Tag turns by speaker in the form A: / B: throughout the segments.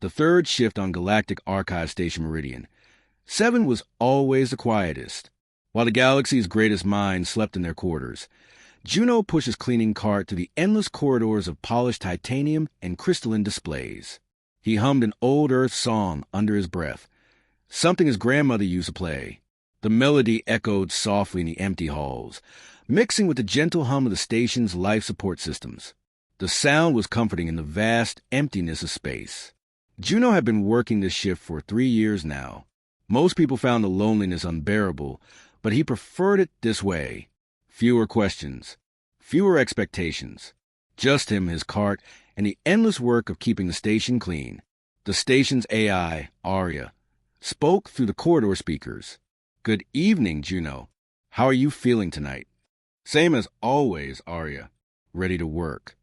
A: the third shift on Galactic Archive Station Meridian. 7 was always the quietest. While the galaxy's greatest minds slept in their quarters, Juno pushed his cleaning cart through the endless corridors of polished titanium and crystalline displays. He hummed an old Earth song under his breath, something his grandmother used to play. The melody echoed softly in the empty halls, mixing with the gentle hum of the station's life support systems. The sound was comforting in the vast emptiness of space. Juno had been working this shift for 3 years now. Most people found the loneliness unbearable, but he preferred it this way. Fewer questions, fewer expectations. Just him, his cart, and the endless work of keeping the station clean. The station's AI, Arya, spoke through the corridor speakers. "Good evening, Juno. How are you feeling tonight?" "Same as always, Arya. Ready to work,"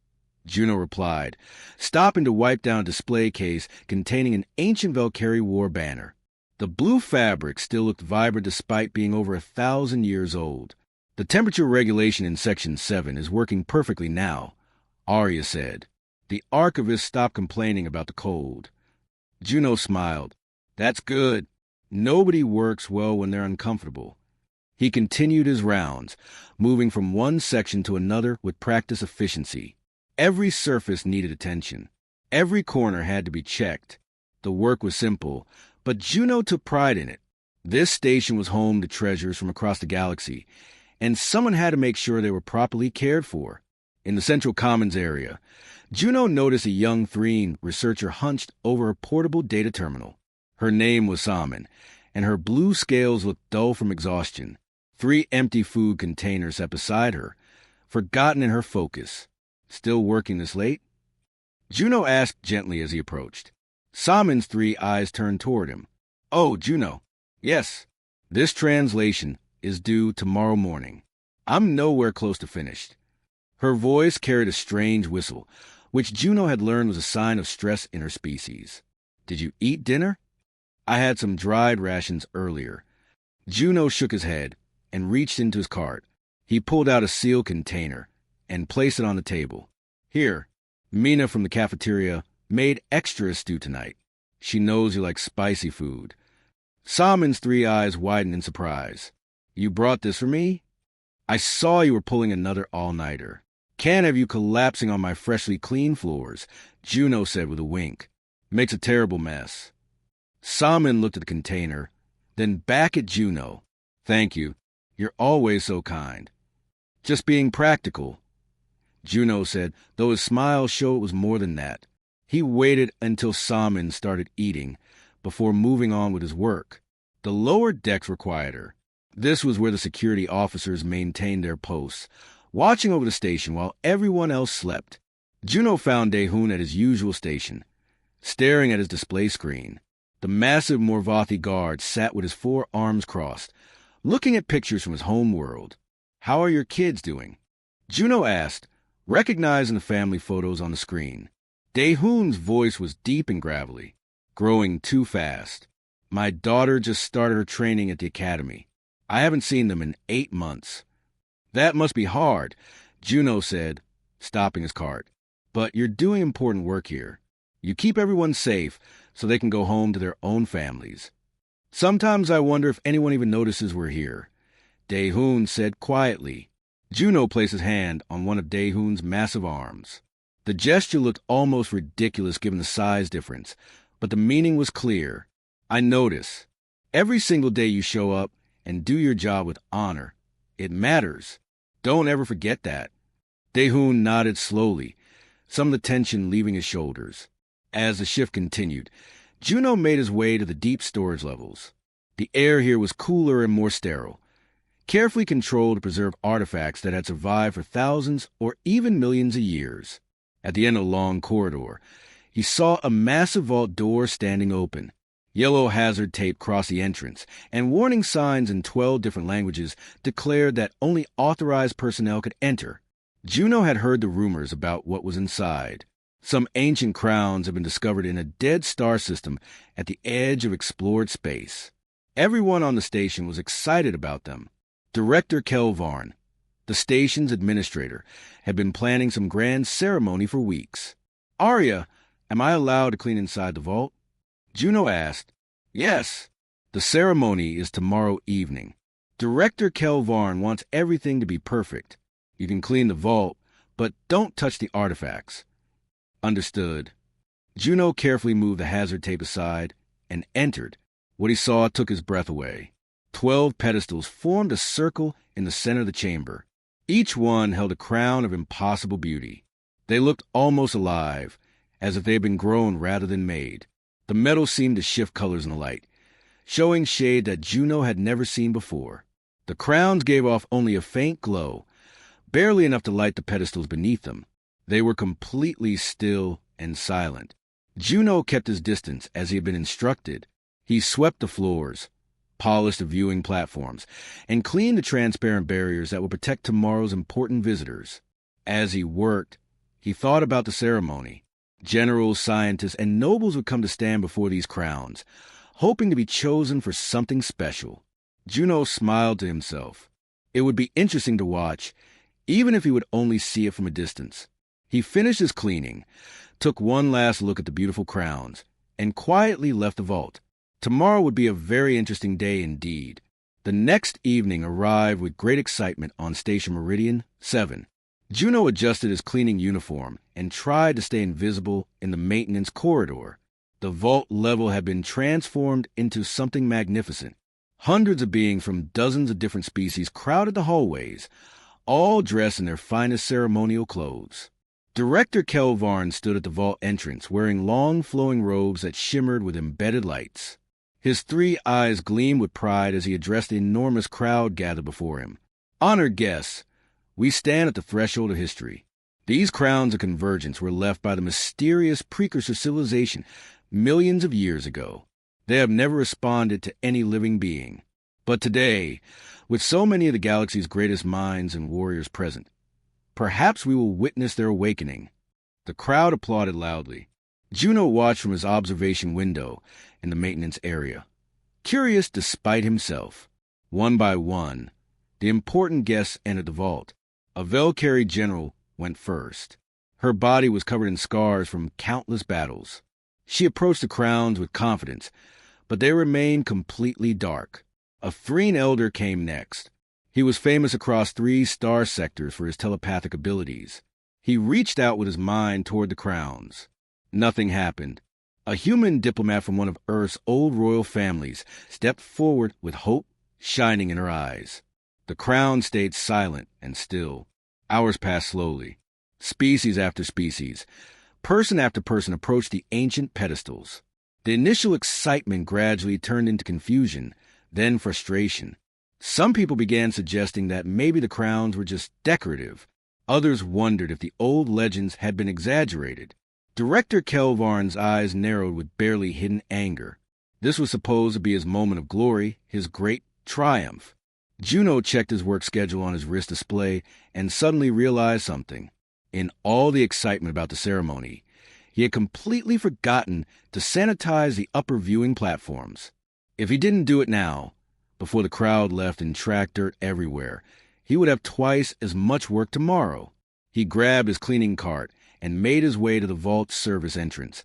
A: Juno replied, stopping to wipe down a display case containing an ancient HFY War banner. The blue fabric still looked vibrant despite being over 1,000 years old. "The temperature regulation in Section 7 is working perfectly now," Arya said. The archivist stopped complaining about the cold. Juno smiled. "That's good. Nobody works well when they're uncomfortable." He continued his rounds, moving from one section to another with practiced efficiency. Every surface needed attention. Every corner had to be checked. The work was simple, but Juno took pride in it. This station was home to treasures from across the galaxy, and someone had to make sure they were properly cared for. In the Central Commons area, Juno noticed a young Threen researcher hunched over a portable data terminal. Her name was Salmon, and her blue scales looked dull from exhaustion. 3 empty food containers sat beside her, forgotten in her focus. "Still working this late?" Juno asked gently as he approached. Salmon's 3 eyes turned toward him. "Oh, Juno. Yes. This translation is due tomorrow morning. I'm nowhere close to finished." Her voice carried a strange whistle, which Juno had learned was a sign of stress in her species. "Did you eat dinner?" "I had some dried rations earlier." Juno shook his head and reached into his cart. He pulled out a sealed container and placed it on the table. "Here, Mina from the cafeteria made extra stew tonight. She knows you like spicy food." Salmon's 3 eyes widened in surprise. "You brought this for me?" "I saw you were pulling another all-nighter. Can't have you collapsing on my freshly cleaned floors," Juno said with a wink. "Makes a terrible mess." Salmon looked at the container, then back at Juno. "Thank you. You're always so kind." "Just being practical," Juno said, though his smile showed it was more than that. He waited until Salmon started eating before moving on with his work. The lower decks were quieter. This was where the security officers maintained their posts, watching over the station while everyone else slept. Juno found Daehoon at his usual station, staring at his display screen. The massive Morvathi guard sat with his 4 arms crossed, looking at pictures from his home world. "How are your kids doing?" Juno asked, recognizing the family photos on the screen. Daehoon's voice was deep and gravelly, growing too fast. "My daughter just started her training at the academy. I haven't seen them in 8 months." "That must be hard," Juno said, stopping his cart. "But you're doing important work here. You keep everyone safe so they can go home to their own families." "Sometimes I wonder if anyone even notices we're here," Daehoon said quietly. Juno placed his hand on one of Daehoon's massive arms. The gesture looked almost ridiculous given the size difference, but the meaning was clear. "I notice. Every single day you show up and do your job with honor. It matters. Don't ever forget that." Daehoon nodded slowly, some of the tension leaving his shoulders. As the shift continued, Juno made his way to the deep storage levels. The air here was cooler and more sterile, carefully controlled to preserve artifacts that had survived for thousands or even millions of years. At the end of the long corridor, he saw a massive vault door standing open. Yellow hazard tape crossed the entrance, and warning signs in 12 different languages declared that only authorized personnel could enter. Juno had heard the rumors about what was inside. Some ancient crowns had been discovered in a dead star system at the edge of explored space. Everyone on the station was excited about them. Director Kelvarn, the station's administrator, had been planning some grand ceremony for weeks. "Arya, "Am I allowed to clean inside the vault?" Juno asked. "Yes. The ceremony is tomorrow evening. Director Kelvarn wants everything to be perfect. You can clean the vault, but don't touch the artifacts." "Understood." Juno carefully moved the hazard tape aside and entered. What he saw took his breath away. 12 pedestals formed a circle in the center of the chamber. Each one held a crown of impossible beauty. They looked almost alive, as if they had been grown rather than made. The metal seemed to shift colors in the light, showing shade that Juno had never seen before. The crowns gave off only a faint glow, barely enough to light the pedestals beneath them. They were completely still and silent. Juno kept his distance as he had been instructed. He swept the floors, polished the viewing platforms, and cleaned the transparent barriers that would protect tomorrow's important visitors. As he worked, he thought about the ceremony. Generals, scientists, and nobles would come to stand before these crowns, hoping to be chosen for something special. Juno smiled to himself. It would be interesting to watch, even if he would only see it from a distance. He finished his cleaning, took one last look at the beautiful crowns, and quietly left the vault. Tomorrow would be a very interesting day indeed. The next evening arrived with great excitement on Station Meridian 7. Juno adjusted his cleaning uniform and tried to stay invisible in the maintenance corridor. The vault level had been transformed into something magnificent. Hundreds of beings from dozens of different species crowded the hallways, all dressed in their finest ceremonial clothes. Director Kelvarn stood at the vault entrance wearing long flowing robes that shimmered with embedded lights. His 3 eyes gleamed with pride as he addressed the enormous crowd gathered before him. "Honored guests, we stand at the threshold of history. These crowns of convergence were left by the mysterious precursor civilization millions of years ago. They have never responded to any living being. But today, with so many of the galaxy's greatest minds and warriors present, perhaps we will witness their awakening." The crowd applauded loudly. Juno watched from his observation window in the maintenance area, curious despite himself. One by one, the important guests entered the vault. A Velcari general went first. Her body was covered in scars from countless battles. She approached the crowns with confidence, but they remained completely dark. A Threen elder came next. He was famous across 3 star sectors for his telepathic abilities. He reached out with his mind toward the crowns. Nothing happened. A human diplomat from one of Earth's old royal families stepped forward with hope shining in her eyes. The crown stayed silent and still. Hours passed slowly. Species after species, person after person approached the ancient pedestals. The initial excitement gradually turned into confusion, then frustration. Some people began suggesting that maybe the crowns were just decorative. Others wondered if the old legends had been exaggerated. Director Kelvarn's eyes narrowed with barely hidden anger. This was supposed to be his moment of glory, his great triumph. Juno checked his work schedule on his wrist display and suddenly realized something. In all the excitement about the ceremony, he had completely forgotten to sanitize the upper viewing platforms. If he didn't do it now, before the crowd left and tracked dirt everywhere, he would have twice as much work tomorrow. He grabbed his cleaning cart and made his way to the vault service entrance,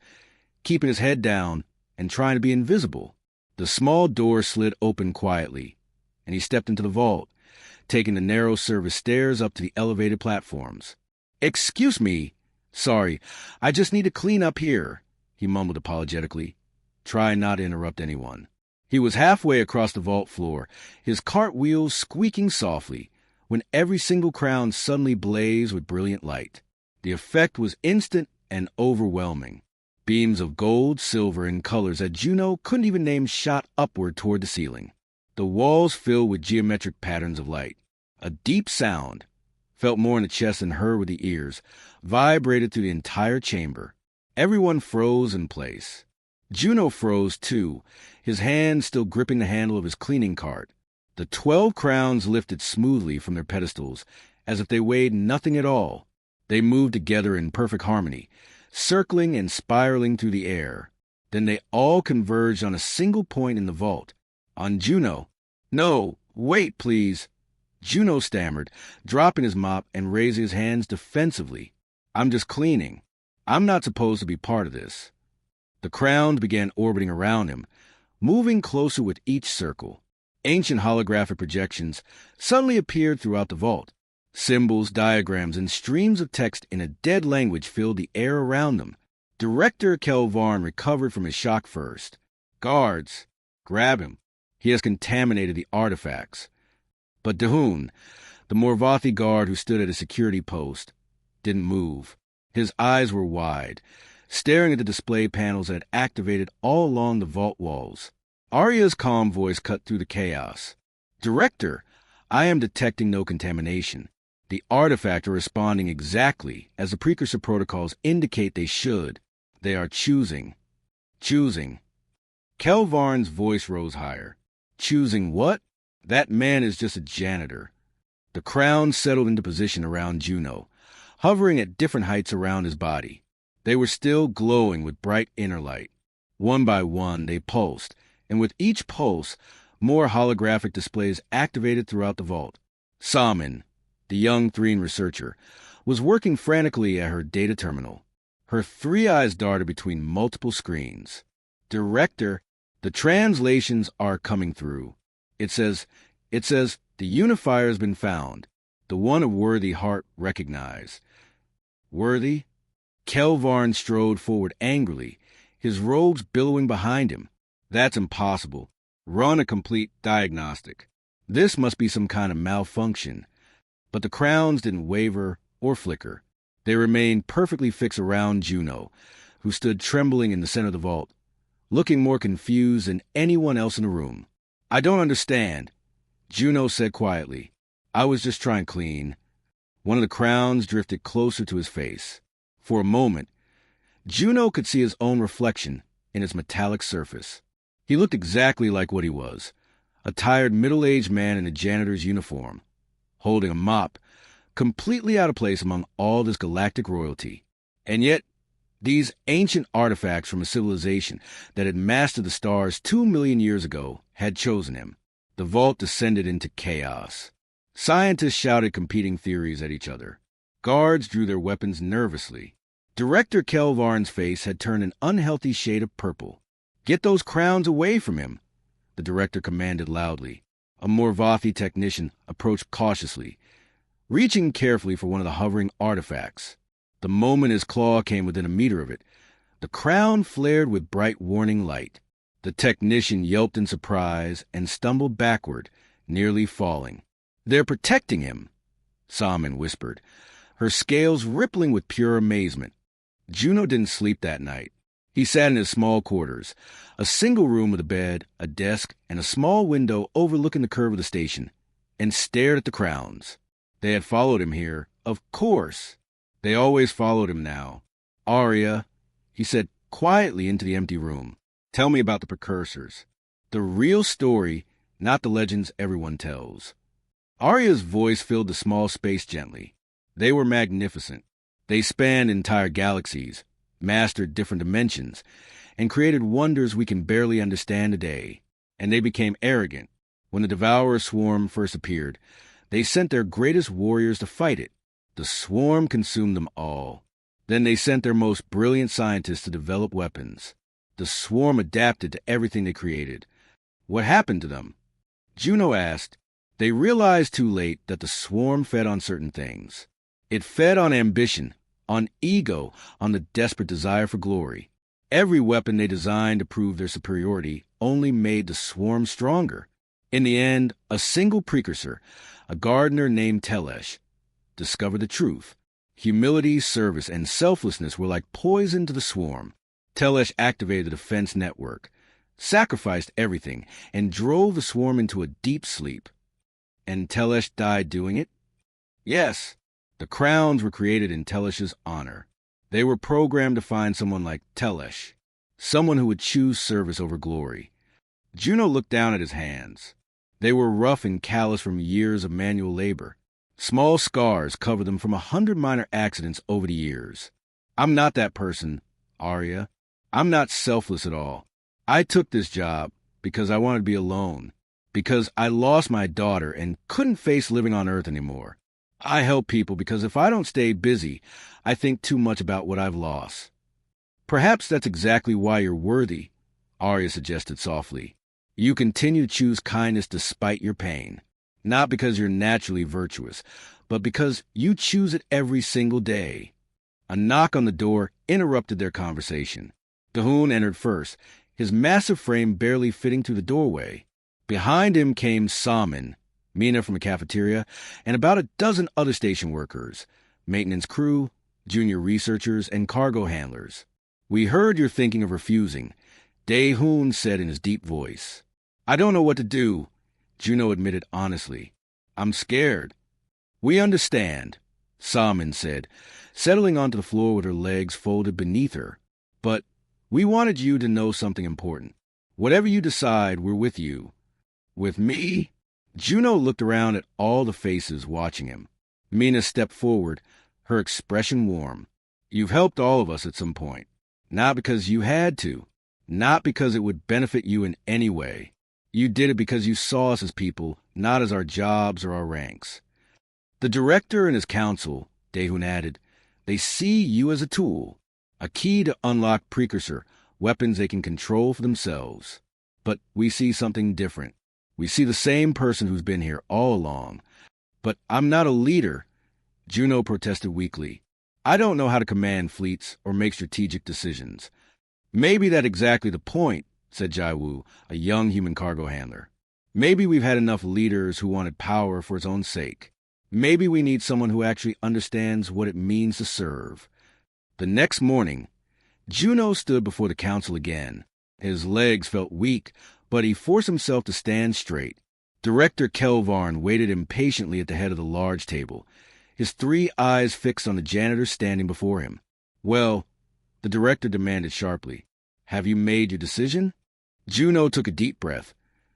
A: keeping his head down and trying to be invisible. The small door slid open quietly, and he stepped into the vault, taking the narrow service stairs up to the elevated platforms. "Excuse me. Sorry, I just need to clean up here," he mumbled apologetically, trying not to interrupt anyone. He was halfway across the vault floor, his cart wheels squeaking softly, when every single crown suddenly blazed with brilliant light. The effect was instant and overwhelming. Beams of gold, silver, and colors that Juno couldn't even name shot upward toward the ceiling. The walls filled with geometric patterns of light. A deep sound, felt more in the chest than heard with the ears, vibrated through the entire chamber. Everyone froze in place. Juno froze too, his hand still gripping the handle of his cleaning cart. The 12 crowns lifted smoothly from their pedestals, as if they weighed nothing at all. They moved together in perfect harmony, circling and spiraling through the air. Then they all converged on a single point in the vault, on Juno. "No, wait, please," Juno stammered, dropping his mop and raising his hands defensively. "I'm just cleaning." I'm not supposed to be part of this. The crowns began orbiting around him, moving closer with each circle. Ancient holographic projections suddenly appeared throughout the vault. Symbols, diagrams, and streams of text in a dead language filled the air around them. Director Kelvarn recovered from his shock first. Guards, grab him. He has contaminated the artifacts. But Dahun, the Morvathi guard who stood at a security post, didn't move. His eyes were wide, staring at the display panels that had activated all along the vault walls. Arya's calm voice cut through the chaos. Director, I am detecting no contamination. The artifacts are responding exactly as the precursor protocols indicate they should. They are choosing. Choosing. Kelvarn's voice rose higher. Choosing what? That man is just a janitor. The crown settled into position around Juno, hovering at different heights around his body. They were still glowing with bright inner light. One by one, they pulsed, and with each pulse, more holographic displays activated throughout the vault. Samin, the young Threen researcher, was working frantically at her data terminal. Her three eyes darted between multiple screens. Director, the translations are coming through. It says, the unifier has been found. The one of worthy heart recognized. Worthy? Kelvarn strode forward angrily, his robes billowing behind him. That's impossible. Run a complete diagnostic. This must be some kind of malfunction. But the crowns didn't waver or flicker. They remained perfectly fixed around Juno, who stood trembling in the center of the vault, looking more confused than anyone else in the room. I don't understand, Juno said quietly. I was just trying clean. One of the crowns drifted closer to his face. For a moment, Juno could see his own reflection in its metallic surface. He looked exactly like what he was, a tired middle-aged man in a janitor's uniform, holding a mop, completely out of place among all this galactic royalty. And yet, these ancient artifacts from a civilization that had mastered the stars 2 million years ago had chosen him. The vault descended into chaos. Scientists shouted competing theories at each other. Guards drew their weapons nervously. Director Kelvarn's face had turned an unhealthy shade of purple. Get those crowns away from him, the director commanded loudly. A Morvathi technician approached cautiously, reaching carefully for one of the hovering artifacts. The moment his claw came within a meter of it, the crown flared with bright warning light. The technician yelped in surprise and stumbled backward, nearly falling. They're protecting him, Samin whispered, her scales rippling with pure amazement. Juno didn't sleep that night. He sat in his small quarters, a single room with a bed, a desk, and a small window overlooking the curve of the station, and stared at the crowns. They had followed him here, of course. They always followed him now. Arya, he said quietly into the empty room, tell me about the precursors. The real story, not the legends everyone tells. Arya's voice filled the small space gently. They were magnificent. They spanned entire galaxies, mastered different dimensions, and created wonders we can barely understand today. And they became arrogant. When the Devourer Swarm first appeared, they sent their greatest warriors to fight it. The swarm consumed them all. Then they sent their most brilliant scientists to develop weapons. The swarm adapted to everything they created. What happened to them? Juno asked. They realized too late that the swarm fed on certain things. It fed on ambition, on ego, on the desperate desire for glory. Every weapon they designed to prove their superiority only made the swarm stronger. In the end, a single precursor, a gardener named Telesh, discovered the truth. Humility, service, and selflessness were like poison to the swarm. Telesh activated the defense network, sacrificed everything, and drove the swarm into a deep sleep. And Telesh died doing it? Yes. The crowns were created in Telesh's honor. They were programmed to find someone like Telesh, someone who would choose service over glory. Juno looked down at his hands. They were rough and callous from years of manual labor. Small scars covered them from 100 minor accidents over the years. I'm not that person, Arya. I'm not selfless at all. I took this job because I wanted to be alone, because I lost my daughter and couldn't face living on Earth anymore. I help people because if I don't stay busy, I think too much about what I've lost. Perhaps that's exactly why you're worthy, Arya suggested softly. You continue to choose kindness despite your pain, not because you're naturally virtuous, but because you choose it every single day. A knock on the door interrupted their conversation. Dahoon entered first, his massive frame barely fitting through the doorway. Behind him came Salmon, Mina from the cafeteria, and about a dozen other station workers, maintenance crew, junior researchers, and cargo handlers. We heard you're thinking of refusing, Dahoon said in his deep voice. I don't know what to do, Juno admitted honestly. I'm scared. We understand, Salmon said, settling onto the floor with her legs folded beneath her. But we wanted you to know something important. Whatever you decide, we're with you. With me? Juno looked around at all the faces watching him. Mina stepped forward, her expression warm. You've helped all of us at some point. Not because you had to. Not because it would benefit you in any way. You did it because you saw us as people, not as our jobs or our ranks. The director and his council, Dahoon added, they see you as a tool, a key to unlock precursor, weapons they can control for themselves. But we see something different. We see the same person who's been here all along. But I'm not a leader, Juno protested weakly. I don't know how to command fleets or make strategic decisions. Maybe that's exactly the point, said Jaiwu, a young human cargo handler. Maybe we've had enough leaders who wanted power for its own sake. Maybe we need someone who actually understands what it means to serve. The next morning, Juno stood before the council again. His legs felt weak, but he forced himself to stand straight. Director Kelvarn waited impatiently at the head of the large table, his 3 eyes fixed on the janitor standing before him. Well, the director demanded sharply, have you made your decision? Juno took a deep breath,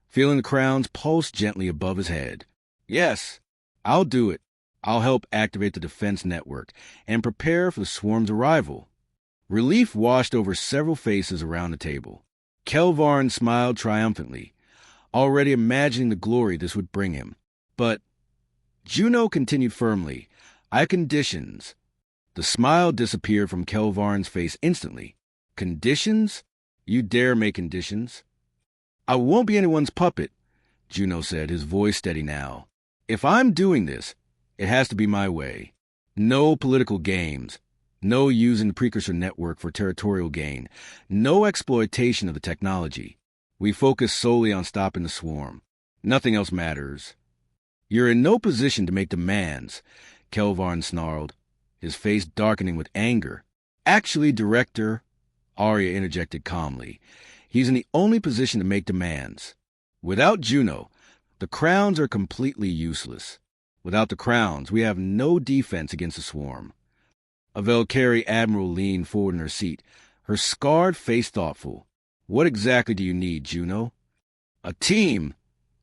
A: feeling the crowns pulse gently above his head. Yes, I'll do it. I'll help activate the defense network and prepare for the swarm's arrival. Relief washed over several faces around the table. Kelvarn smiled triumphantly, already imagining the glory this would bring him. But Juno continued firmly, I have conditions. The smile disappeared from Kelvarn's face instantly. Conditions? You dare make conditions? I won't be anyone's puppet, Juno said, his voice steady now. If I'm doing this, it has to be my way. No political games. No using the precursor network for territorial gain. No exploitation of the technology. We focus solely on stopping the swarm. Nothing else matters. You're in no position to make demands, Kelvarn snarled, his face darkening with anger. Actually, Director, Arya interjected calmly, he's in the only position to make demands. Without Juno, the crowns are completely useless. Without the crowns, we have no defense against the swarm. A Valkyrie admiral leaned forward in her seat, her scarred face thoughtful. What exactly do you need, Juno? A team,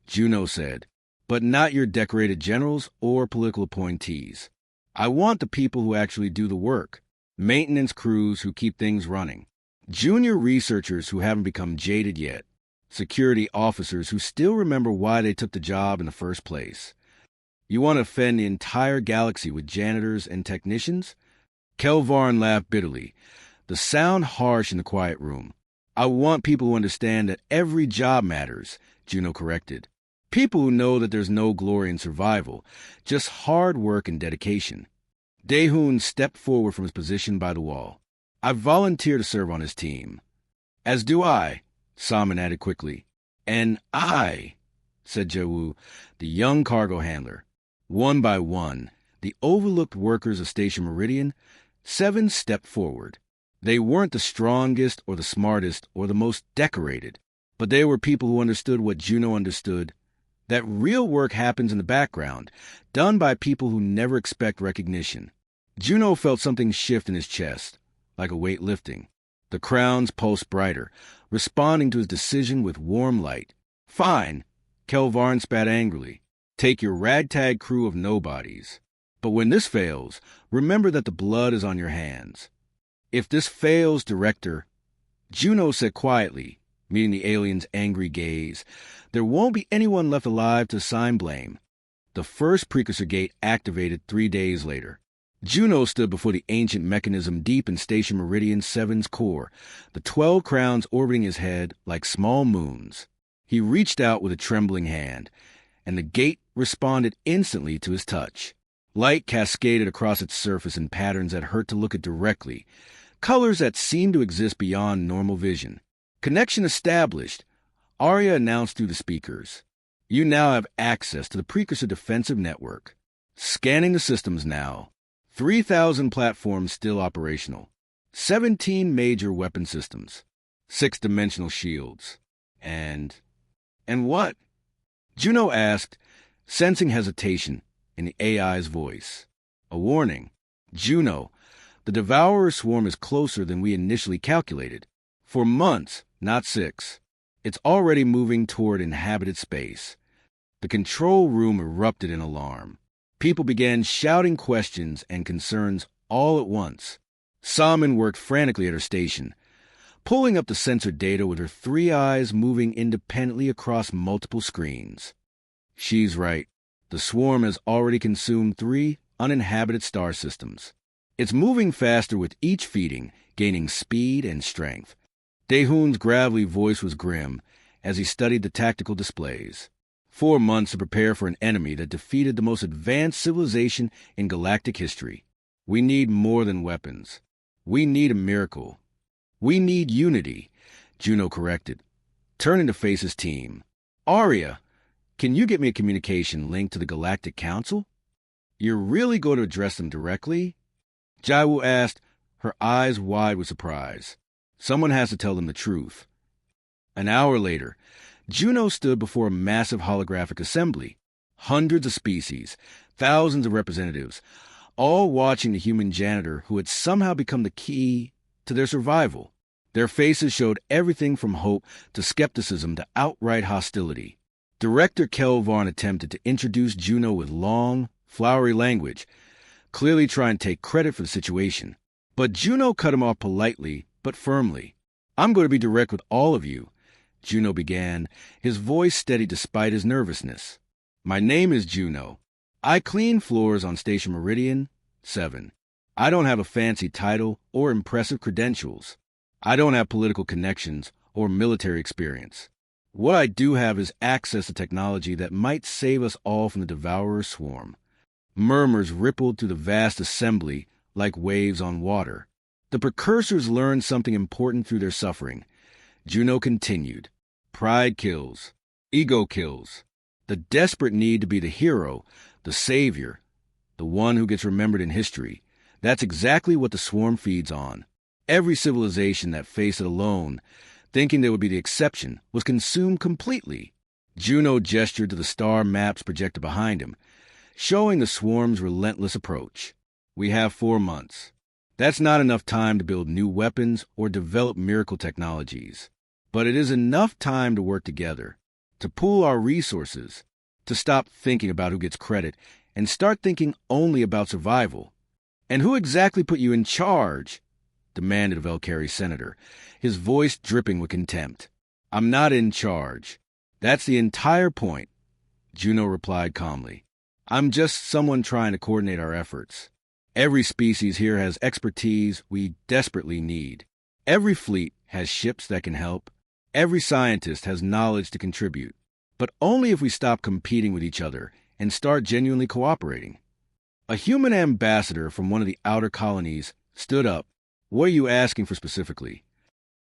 A: Juno said, but not your decorated generals or political appointees. I want the people who actually do the work, maintenance crews who keep things running, junior researchers who haven't become jaded yet, security officers who still remember why they took the job in the first place. You want to offend the entire galaxy with janitors and technicians? Kelvarn laughed bitterly, the sound harsh in the quiet room. I want people who understand that every job matters, Juno corrected. People who know that there's no glory in survival, just hard work and dedication. Dahoon stepped forward from his position by the wall. I volunteer to serve on his team. As do I, Salmon added quickly. And I, said Jawu, the young cargo handler. One by one, the overlooked workers of Station Meridian, 7 stepped forward. They weren't the strongest or the smartest or the most decorated, but they were people who understood what Juno understood, that real work happens in the background, done by people who never expect recognition. Juno felt something shift in his chest, like a weight lifting. The crowns pulsed brighter, responding to his decision with warm light. Fine, Kelvarn spat angrily. Take your ragtag crew of nobodies. But when this fails, remember that the blood is on your hands. If this fails, Director, Juno said quietly, meeting the alien's angry gaze, there won't be anyone left alive to assign blame. The first precursor gate activated 3 days later. Juno stood before the ancient mechanism deep in Station Meridian 7's core, the 12 crowns orbiting his head like small moons. He reached out with a trembling hand, and the gate responded instantly to his touch. Light cascaded across its surface in patterns that hurt to look at directly, colors that seemed to exist beyond normal vision. Connection established, Arya announced through the speakers. You now have access to the Precursor Defensive Network. Scanning the systems now. 3,000 platforms still operational. 17 major weapon systems. 6-dimensional shields. And what? Juno asked, sensing hesitation in the AI's voice. A warning. Juno, the Devourer swarm is closer than we initially calculated. For months, not 6. It's already moving toward inhabited space. The control room erupted in alarm. People began shouting questions and concerns all at once. Salmon worked frantically at her station, pulling up the sensor data with her 3 eyes moving independently across multiple screens. She's right. The swarm has already consumed 3 uninhabited star systems. It's moving faster with each feeding, gaining speed and strength. Daehoon's gravelly voice was grim as he studied the tactical displays. 4 months to prepare for an enemy that defeated the most advanced civilization in galactic history. We need more than weapons. We need a miracle. We need unity, Juno corrected, turning to face his team. Arya, can you get me a communication link to the Galactic Council? You're really going to address them directly? Jaiwu asked, her eyes wide with surprise. Someone has to tell them the truth. An hour later, Juno stood before a massive holographic assembly. Hundreds of species, thousands of representatives, all watching the human janitor who had somehow become the key to their survival. Their faces showed everything from hope to skepticism to outright hostility. Director Kelvarn attempted to introduce Juno with long, flowery language, clearly trying to take credit for the situation. But Juno cut him off politely but firmly. I'm going to be direct with all of you, Juno began, his voice steady despite his nervousness. My name is Juno. I clean floors on Station Meridian 7. I don't have a fancy title or impressive credentials. I don't have political connections or military experience. What I do have is access to technology that might save us all from the Devourer swarm. Murmurs rippled through the vast assembly like waves on water. The precursors learned something important through their suffering. Juno continued. Pride kills. Ego kills. The desperate need to be the hero, the savior, the one who gets remembered in history. That's exactly what the swarm feeds on. Every civilization that faced it alone, thinking they would be the exception, was consumed completely. Juno gestured to the star maps projected behind him, showing the swarm's relentless approach. We have 4 months. That's not enough time to build new weapons or develop miracle technologies. But it is enough time to work together, to pool our resources, to stop thinking about who gets credit and start thinking only about survival. And who exactly put you in charge? Demanded a Valkyrie senator, his voice dripping with contempt. I'm not in charge. That's the entire point, Juno replied calmly. I'm just someone trying to coordinate our efforts. Every species here has expertise we desperately need. Every fleet has ships that can help. Every scientist has knowledge to contribute. But only if we stop competing with each other and start genuinely cooperating. A human ambassador from one of the outer colonies stood up. What are you asking for specifically?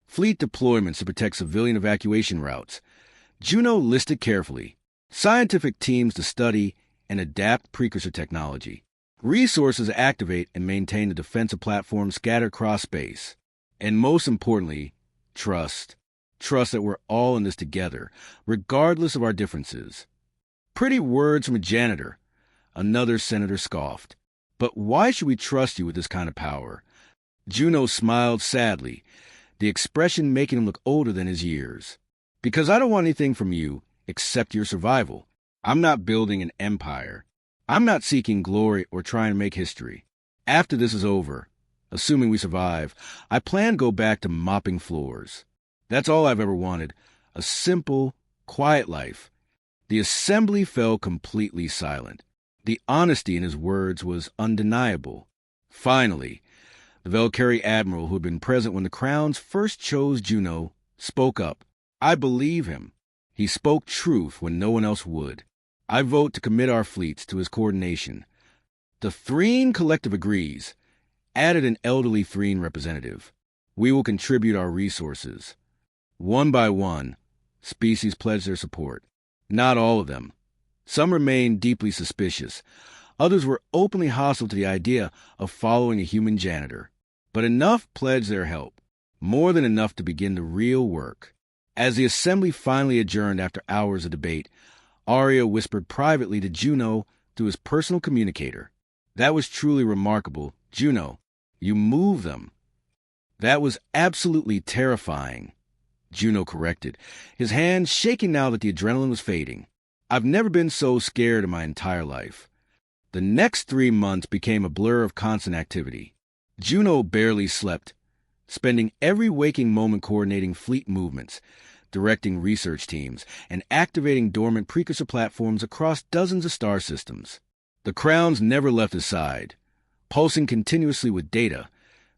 A: Fleet deployments to protect civilian evacuation routes. Juno listed carefully. Scientific teams to study and adapt precursor technology. Resources to activate and maintain the defensive platforms scattered across space. And most importantly, trust. Trust that we're all in this together, regardless of our differences. Pretty words from a janitor, another senator scoffed. But why should we trust you with this kind of power? Juno smiled sadly, the expression making him look older than his years. Because I don't want anything from you except your survival. I'm not building an empire. I'm not seeking glory or trying to make history. After this is over, assuming we survive, I plan to go back to mopping floors. That's all I've ever wanted, a simple, quiet life. The assembly fell completely silent. The honesty in his words was undeniable. Finally, the Valkyrie admiral who had been present when the Crowns first chose Juno spoke up. I believe him. He spoke truth when no one else would. I vote to commit our fleets to his coordination. The Threen Collective agrees, added an elderly Threen representative. We will contribute our resources. One by one, species pledged their support. Not all of them. Some remained deeply suspicious. Others were openly hostile to the idea of following a human janitor. But enough pledged their help, more than enough to begin the real work. As the assembly finally adjourned after hours of debate, Arya whispered privately to Juno through his personal communicator. That was truly remarkable. Juno, you move them. That was absolutely terrifying, Juno corrected, his hand shaking now that the adrenaline was fading. I've never been so scared in my entire life. The next 3 months became a blur of constant activity. Juno barely slept, spending every waking moment coordinating fleet movements, directing research teams, and activating dormant precursor platforms across dozens of star systems. The Crowns never left his side, pulsing continuously with data,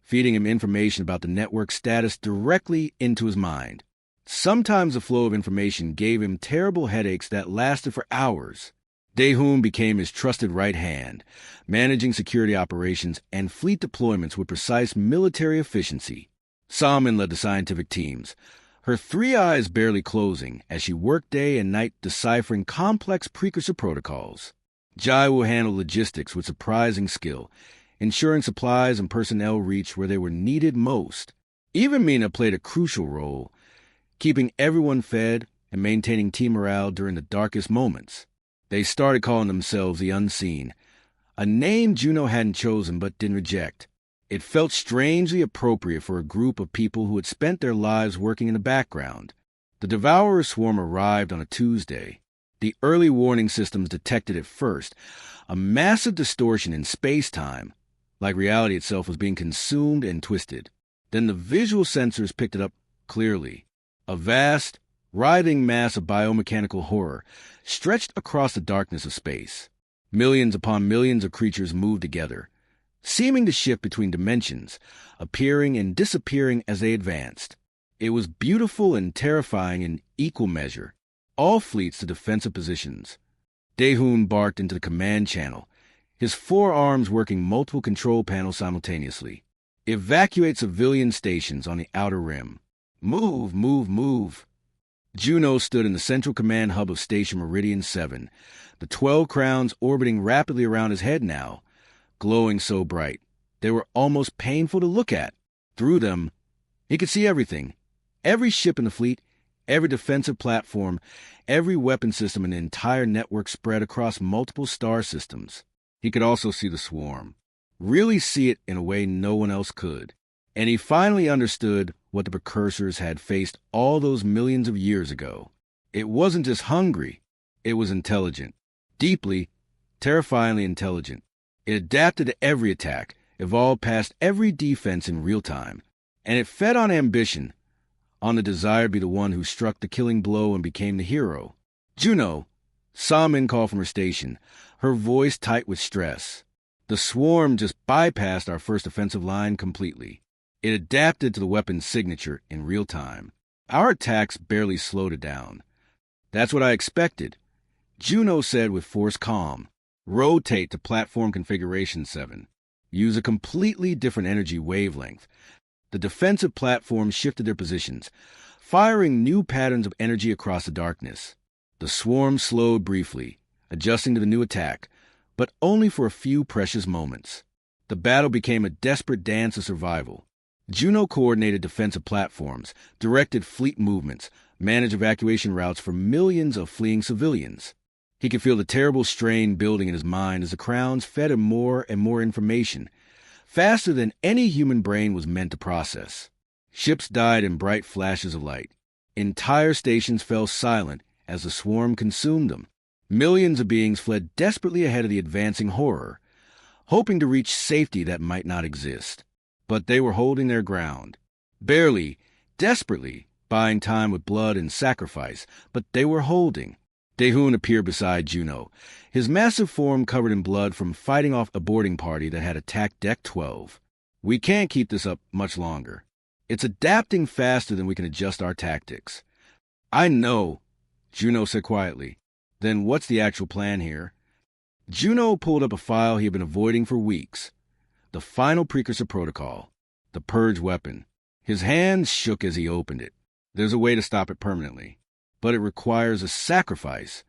A: feeding him information about the network status directly into his mind. Sometimes the flow of information gave him terrible headaches that lasted for hours. Daehoon became his trusted right hand, managing security operations and fleet deployments with precise military efficiency. Salmon led the scientific teams, her 3 eyes barely closing as she worked day and night deciphering complex precursor protocols. Jai will handle logistics with surprising skill, ensuring supplies and personnel reached where they were needed most. Even Mina played a crucial role, keeping everyone fed and maintaining team morale during the darkest moments. They started calling themselves the Unseen, a name Juno hadn't chosen but didn't reject. It felt strangely appropriate for a group of people who had spent their lives working in the background. The Devourer swarm arrived on a Tuesday. The early warning systems detected it first, a massive distortion in space-time, like reality itself was being consumed and twisted. Then the visual sensors picked it up clearly. A vast, writhing mass of biomechanical horror stretched across the darkness of space. Millions upon millions of creatures moved together, seeming to shift between dimensions, appearing and disappearing as they advanced. It was beautiful and terrifying in equal measure. All fleets to defensive positions. Daehoon barked into the command channel, his 4 arms working multiple control panels simultaneously. Evacuate civilian stations on the outer rim. Move, move, move. Juno stood in the central command hub of Station Meridian 7, the 12 crowns orbiting rapidly around his head now, glowing so bright they were almost painful to look at. Through them, he could see everything. Every ship in the fleet, every defensive platform, every weapon system in the entire network spread across multiple star systems. He could also see the swarm, really see it in a way no one else could. And he finally understood what the precursors had faced all those millions of years ago. It wasn't just hungry, it was intelligent. Deeply, terrifyingly intelligent. It adapted to every attack, evolved past every defense in real time. And it fed on ambition, on the desire to be the one who struck the killing blow and became the hero. Juno, Salmon called from her station, her voice tight with stress. The swarm just bypassed our first offensive line completely. It adapted to the weapon's signature in real time. Our attacks barely slowed it down. That's what I expected, Juno said with forced calm. Rotate to platform configuration 7. Use a completely different energy wavelength. The defensive platforms shifted their positions, firing new patterns of energy across the darkness. The swarm slowed briefly, adjusting to the new attack, but only for a few precious moments. The battle became a desperate dance of survival. Juno coordinated defensive platforms, directed fleet movements, managed evacuation routes for millions of fleeing civilians. He could feel the terrible strain building in his mind as the crowns fed him more and more information, faster than any human brain was meant to process. Ships died in bright flashes of light. Entire stations fell silent as the swarm consumed them. Millions of beings fled desperately ahead of the advancing horror, hoping to reach safety that might not exist. But they were holding their ground. Barely, desperately, buying time with blood and sacrifice, but they were holding. Daehoon appeared beside Juno, his massive form covered in blood from fighting off a boarding party that had attacked Deck 12. We can't keep this up much longer. It's adapting faster than we can adjust our tactics. I know, Juno said quietly. Then what's the actual plan here? Juno pulled up a file he had been avoiding for weeks. The final precursor protocol. The purge weapon. His hands shook as he opened it. There's a way to stop it permanently, but it requires a sacrifice.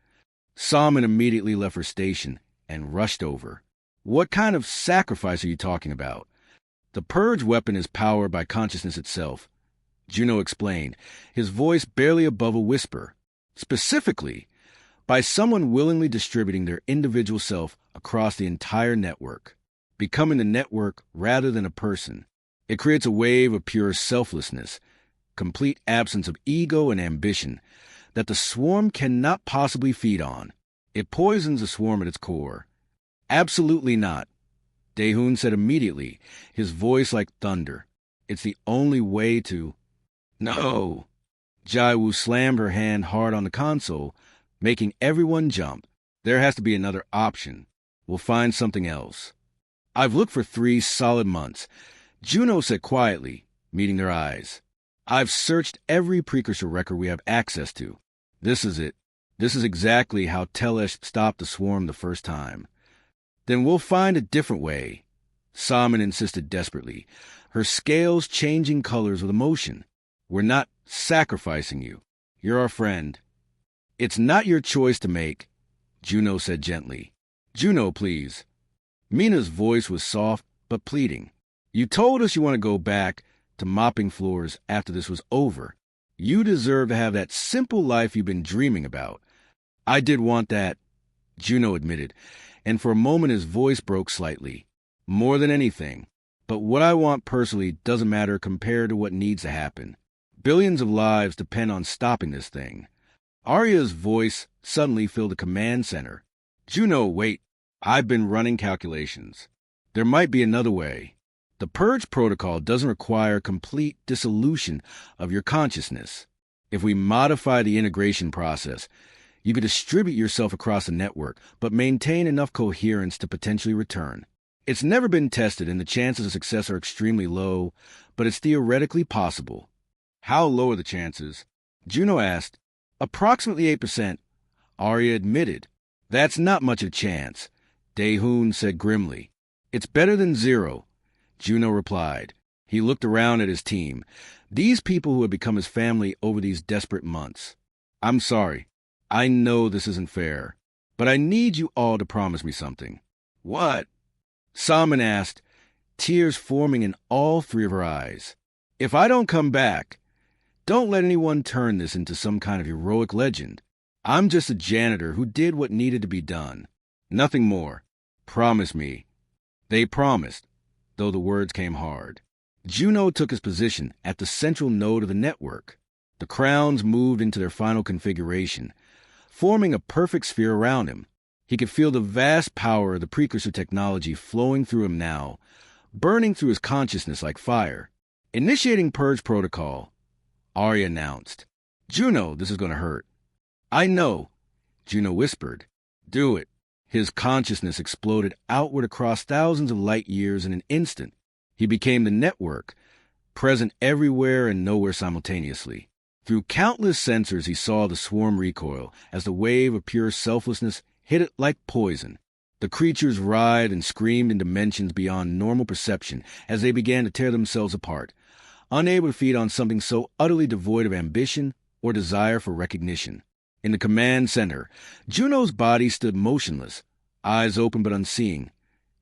A: Salmon immediately left her station and rushed over. What kind of sacrifice are you talking about? The purge weapon is powered by consciousness itself, Juno explained, his voice barely above a whisper. Specifically, by someone willingly distributing their individual self across the entire network, becoming the network rather than a person. It creates a wave of pure selflessness, complete absence of ego and ambition, that the swarm cannot possibly feed on. It poisons the swarm at its core. Absolutely not, Daehoon said immediately, his voice like thunder. It's the only way to... No! Jaiwoo slammed her hand hard on the console, making everyone jump. There has to be another option. We'll find something else. I've looked for 3 solid months, Juno said quietly, meeting their eyes. I've searched every precursor record we have access to. This is it. This is exactly how Telesh stopped the swarm the first time. Then we'll find a different way, Salmon insisted desperately, her scales changing colors with emotion. We're not sacrificing you. You're our friend. It's not your choice to make, Juno said gently. Juno, please. Mina's voice was soft but pleading. You told us you want to go back to mopping floors after this was over. You deserve to have that simple life you've been dreaming about. I did want that, Juno admitted, and for a moment his voice broke slightly. More than anything. But what I want personally doesn't matter compared to what needs to happen. Billions of lives depend on stopping this thing. Arya's voice suddenly filled the command center. Juno, wait. I've been running calculations. There might be another way. The Purge Protocol doesn't require complete dissolution of your consciousness. If we modify the integration process, you could distribute yourself across the network, but maintain enough coherence to potentially return. It's never been tested, and the chances of success are extremely low, but it's theoretically possible. How low are the chances? Juno asked. Approximately 8%, Arya admitted. That's not much of a chance, Daehoon said grimly. It's better than 0, Juno replied. He looked around at his team, these people who had become his family over these desperate months. I'm sorry. I know this isn't fair, but I need you all to promise me something. What? Salmon asked, tears forming in all 3 of her eyes. If I don't come back, don't let anyone turn this into some kind of heroic legend. I'm just a janitor who did what needed to be done. Nothing more. Promise me. They promised, though the words came hard. Juno took his position at the central node of the network. The crowns moved into their final configuration, forming a perfect sphere around him. He could feel the vast power of the precursor technology flowing through him now, burning through his consciousness like fire. Initiating Purge Protocol, Arya announced. Juno, this is going to hurt. I know, Juno whispered. Do it. His consciousness exploded outward across thousands of light years in an instant. He became the network, present everywhere and nowhere simultaneously. Through countless sensors he saw the swarm recoil as the wave of pure selflessness hit it like poison. The creatures writhed and screamed in dimensions beyond normal perception as they began to tear themselves apart, unable to feed on something so utterly devoid of ambition or desire for recognition. In the command center, Juno's body stood motionless, eyes open but unseeing,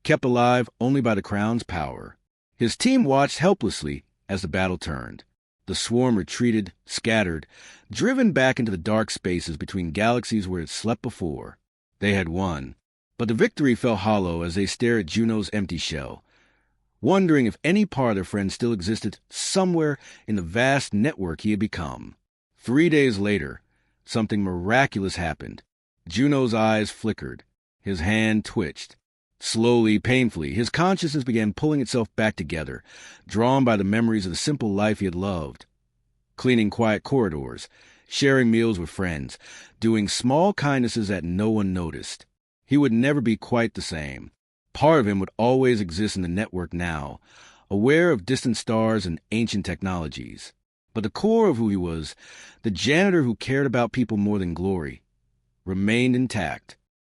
A: kept alive only by the crown's power. His team watched helplessly as the battle turned. The swarm retreated, scattered, driven back into the dark spaces between galaxies where it slept before. They had won, but the victory fell hollow as they stared at Juno's empty shell, wondering if any part of their friend still existed somewhere in the vast network he had become. 3 days later, something miraculous happened. Juno's eyes flickered. His hand twitched. Slowly, painfully, his consciousness began pulling itself back together, drawn by the memories of the simple life he had loved. Cleaning quiet corridors, sharing meals with friends, doing small kindnesses that no one noticed. He would never be quite the same. Part of him would always exist in the network now, aware of distant stars and ancient technologies. But the core of who he was, the janitor who cared about people more than glory, remained intact.